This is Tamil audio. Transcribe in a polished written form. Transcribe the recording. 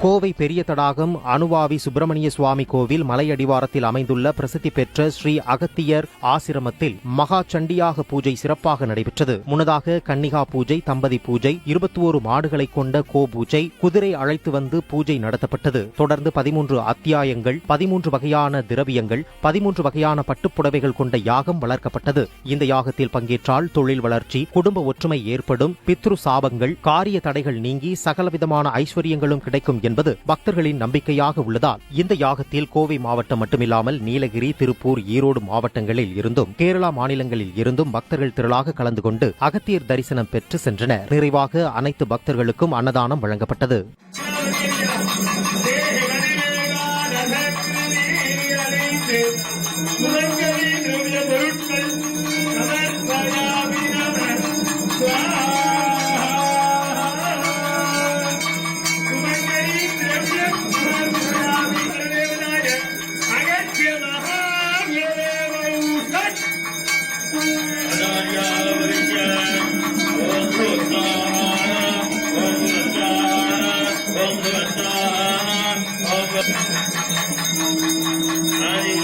கோவை பெரிய தடாகம் அனுவாவி சுப்பிரமணிய சுவாமி கோவில் மலையடிவாரத்தில் அமைந்துள்ள பிரசித்தி பெற்ற ஸ்ரீ அகத்தியர் ஆசிரமத்தில் மகா சண்டியாக பூஜை சிறப்பாக நடைபெற்றது. முன்னதாக கன்னிகா பூஜை, தம்பதி பூஜை, 21 மாடுகளை கொண்ட கோ பூஜை, குதிரை அழைத்து வந்து பூஜை நடத்தப்பட்டது. தொடர்ந்து 13 அத்தியாயங்கள், 13 வகையான திரவியங்கள், 13 வகையான பட்டுப்புடவைகள் கொண்ட யாகம் வளர்க்கப்பட்டது. இந்த யாகத்தில் பங்கேற்றால் தொழில் வளர்ச்சி, குடும்ப ஒற்றுமை ஏற்படும், பித்ரு சாபங்கள், காரிய தடைகள் நீங்கி சகலவிதமான ஐஸ்வர்யங்களும் கிடைக்கும் என்பது பக்தர்களின் நம்பிக்கையாக உள்ளதால் இந்த யாகத்தில் கோவை மாவட்டம் மட்டுமில்லாமல் நீலகிரி, திருப்பூர், ஈரோடு மாவட்டங்களில் இருந்தும் கேரளா மாநிலங்களில் இருந்தும் பக்தர்கள் திரளாக கலந்து கொண்டு அகத்தியர் தரிசனம் பெற்று சென்றனர். நிறைவாக அனைத்து பக்தர்களுக்கும் அன்னதானம் வழங்கப்பட்டது. Hare